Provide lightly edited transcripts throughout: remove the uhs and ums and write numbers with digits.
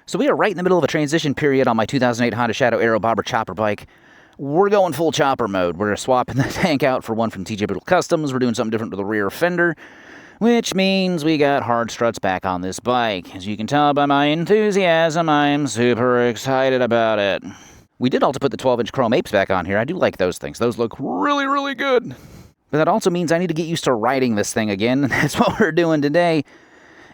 So we are right in the middle of a transition period on my 2008 Honda Shadow Aero Bobber chopper bike. We're going full chopper mode. We're swapping the tank out for one from TJ Brutal Customs. We're doing something different to the rear fender, which means we got hard struts back on this bike. As you can tell by my enthusiasm, I'm super excited about it. We did also put the 12-inch chrome apes back on here. I do like those things. Those look really, really good. But that also means I need to get used to riding this thing again, and that's what we're doing today.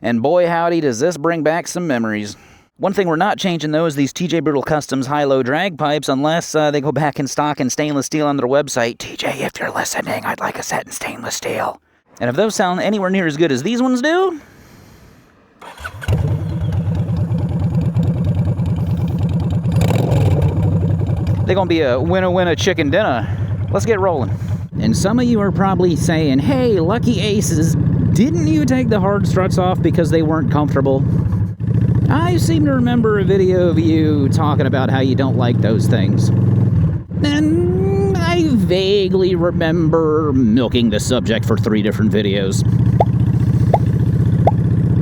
And boy howdy, does this bring back some memories. One thing we're not changing, though, is these TJ Brutal Customs high-low drag pipes, unless they go back in stock in stainless steel on their website. TJ, if you're listening, I'd like a set in stainless steel. And if those sound anywhere near as good as these ones do, they're gonna be a winner chicken dinner. Let's get rolling. And some of you are probably saying, hey, lucky aces, didn't you take the hard struts off because they weren't comfortable? I seem to remember a video of you talking about how you don't like those things. And I vaguely remember milking the subject for 3 different videos.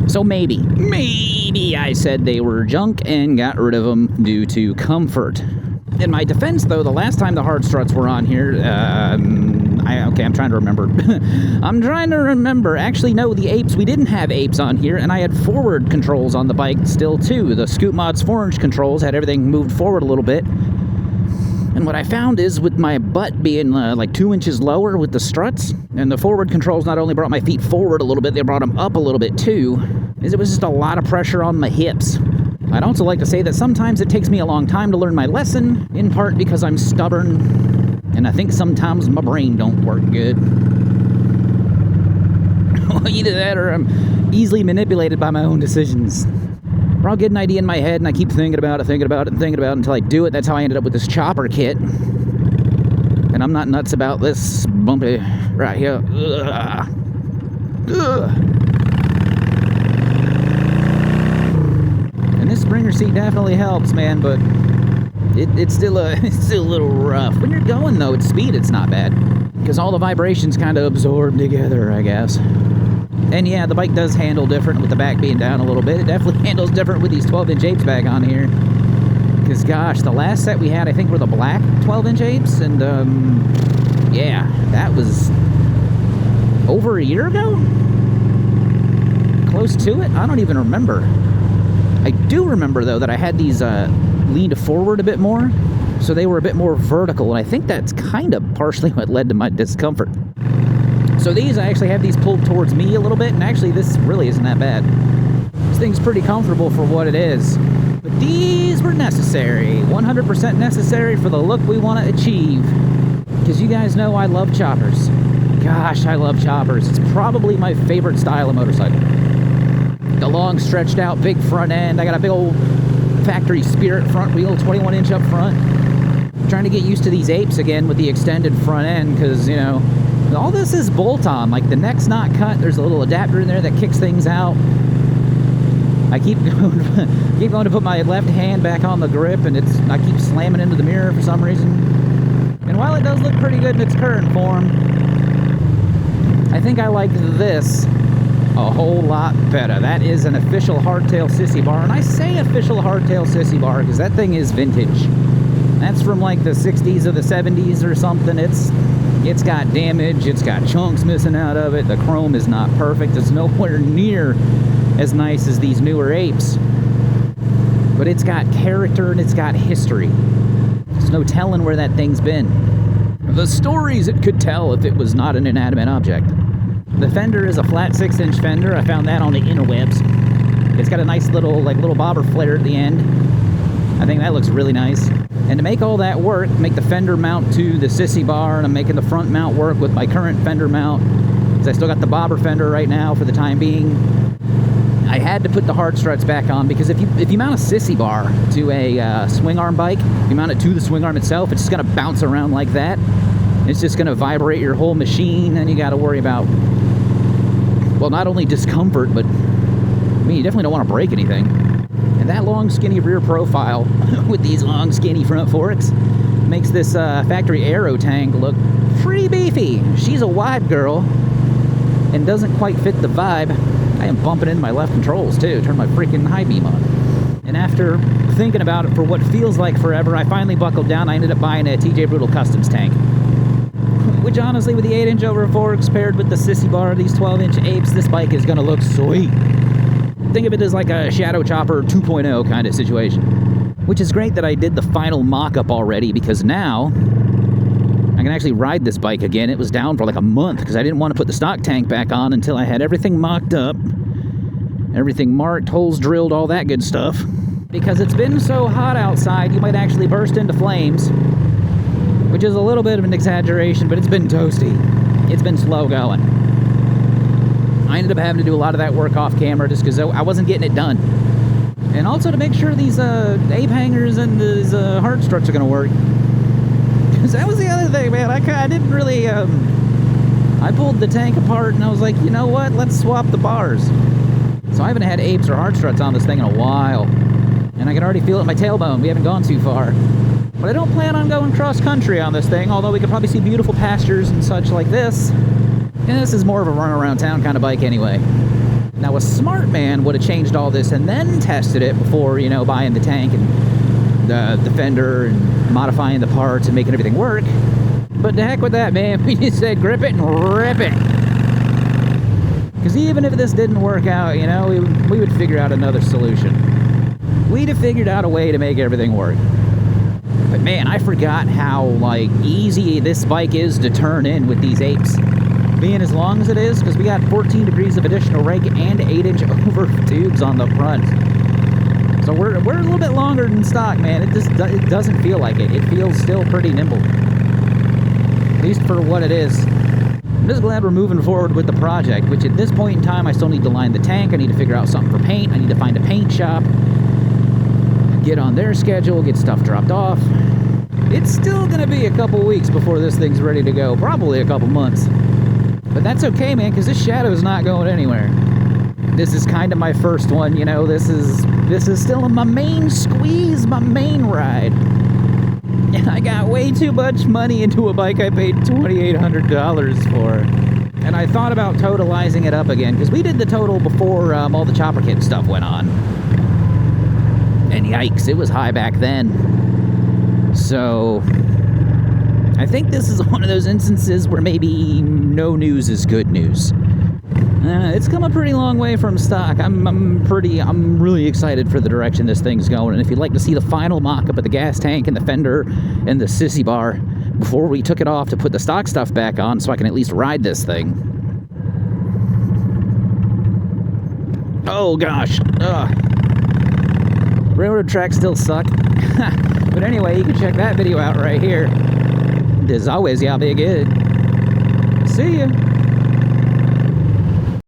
So maybe I said they were junk and got rid of them due to comfort. In my defense, though, the last time the hard struts were on here, I'm trying to remember. Actually, no, the apes, we didn't have apes on here, and I had forward controls on the bike still, too. The Scoot Mods 4-inch controls had everything moved forward a little bit. And what I found is, with my butt being like 2 inches lower with the struts, and the forward controls not only brought my feet forward a little bit, they brought them up a little bit, too, is it was just a lot of pressure on my hips. I'd also like to say that sometimes it takes me a long time to learn my lesson, in part because I'm stubborn, and I think sometimes my brain don't work good. Either that or I'm easily manipulated by my own decisions. Or I'll get an idea in my head and I keep thinking about it until I do it. That's how I ended up with this chopper kit. And I'm not nuts about this bumpy right here. And this Springer seat definitely helps, man, but it's still a little rough. When you're going, though, at speed, it's not bad, because all the vibrations kind of absorb together, I guess. And yeah, the bike does handle different with the back being down a little bit. It definitely handles different with these 12-inch apes back on here. Because, gosh, the last set we had, I think, were the black 12-inch apes, and, yeah, that was over a year ago? Close to it? I don't even remember. I do remember, though, that I had these leaned forward a bit more, so they were a bit more vertical, and I think that's kind of partially what led to my discomfort. So these, I actually have these pulled towards me a little bit, and actually this really isn't that bad. This thing's pretty comfortable for what it is. But these were necessary, 100% necessary for the look we want to achieve. Because you guys know I love choppers. Gosh, I love choppers. It's probably my favorite style of motorcycle. The long, stretched out, big front end. I got a big old factory Spirit front wheel, 21-inch up front. I'm trying to get used to these apes again with the extended front end, because, you know, all this is bolt-on. Like, the neck's not cut. There's a little adapter in there that kicks things out. I keep going to put my left hand back on the grip, and I keep slamming into the mirror for some reason. And while it does look pretty good in its current form, I think I like this a whole lot better. That is an official hardtail sissy bar, and I say official hardtail sissy bar because that thing is vintage. That's from like the 60s or the 70s or something. It's got damage, it's got chunks missing out of it, the chrome is not perfect, it's nowhere near as nice as these newer apes. But it's got character and it's got history. There's no telling where that thing's been. The stories it could tell if it was not an inanimate object. The fender is a flat 6-inch fender. I found that on the interwebs. It's got a nice little bobber flare at the end. I think that looks really nice. And to make all that work, make the fender mount to the sissy bar, and I'm making the front mount work with my current fender mount, because I still got the bobber fender right now for the time being. I had to put the hard struts back on, because if you mount a sissy bar to a swing arm bike, if you mount it to the swing arm itself, it's just going to bounce around like that. It's just going to vibrate your whole machine, and you got to worry about, well, not only discomfort, but, I mean, you definitely don't want to break anything. And that long, skinny rear profile with these long, skinny front forks makes this factory aero tank look pretty beefy. She's a wide girl and doesn't quite fit the vibe. I am bumping into my left controls, too. Turn my freaking high beam on. And after after thinking about it for what feels like forever, I finally buckled down. I ended up buying a TJ Brutal Customs tank. Which honestly, with the 8-inch over forks paired with the sissy bar, these 12-inch apes, this bike is going to look sweet. Think of it as like a Shadow Chopper 2.0 kind of situation. Which is great that I did the final mock-up already, because now I can actually ride this bike again. It was down for like a month because I didn't want to put the stock tank back on until I had everything mocked up, everything marked, holes drilled, all that good stuff. Because it's been so hot outside, you might actually burst into flames, which is a little bit of an exaggeration, but it's been toasty. It's been slow going. I ended up having to do a lot of that work off camera just because I wasn't getting it done. And also to make sure these ape hangers and these hard struts are going to work. Because that was the other thing, man. I didn't really... I pulled the tank apart and I was like, you know what? Let's swap the bars. So I haven't had apes or hard struts on this thing in a while. And I can already feel it in my tailbone. We haven't gone too far. But I don't plan on going cross-country on this thing, although we could probably see beautiful pastures and such like this. And this is more of a run-around-town kind of bike anyway. Now, a smart man would have changed all this and then tested it before, you know, buying the tank and the fender and modifying the parts and making everything work. But to heck with that, man. We just said grip it and rip it. Because even if this didn't work out, you know, we would figure out another solution. We'd have figured out a way to make everything work. But man, I forgot how, like, easy this bike is to turn in with these apes. Being as long as it is, because we got 14 degrees of additional rake and 8-inch over tubes on the front. So we're a little bit longer than stock, man. It doesn't feel like it. It feels still pretty nimble. At least for what it is. I'm just glad we're moving forward with the project, which at this point in time, I still need to line the tank. I need to figure out something for paint. I need to find a paint shop. Get on their schedule, get stuff dropped off. It's still going to be a couple weeks before this thing's ready to go. Probably a couple months. But that's okay, man, because this Shadow is not going anywhere. This is kind of my first one, you know. This is still my main squeeze, my main ride. And I got way too much money into a bike I paid $2,800 for. And I thought about totalizing it up again, because we did the total before all the chopper kit stuff went on. And yikes, it was high back then. So I think this is one of those instances where maybe no news is good news. It's come a pretty long way from stock. I'm really excited for the direction this thing's going. And if you'd like to see the final mock-up of the gas tank and the fender and the sissy bar before we took it off to put the stock stuff back on so I can at least ride this thing. Oh gosh. Ugh. Railroad tracks still suck. But anyway, you can check that video out right here. As always, y'all be good. See ya.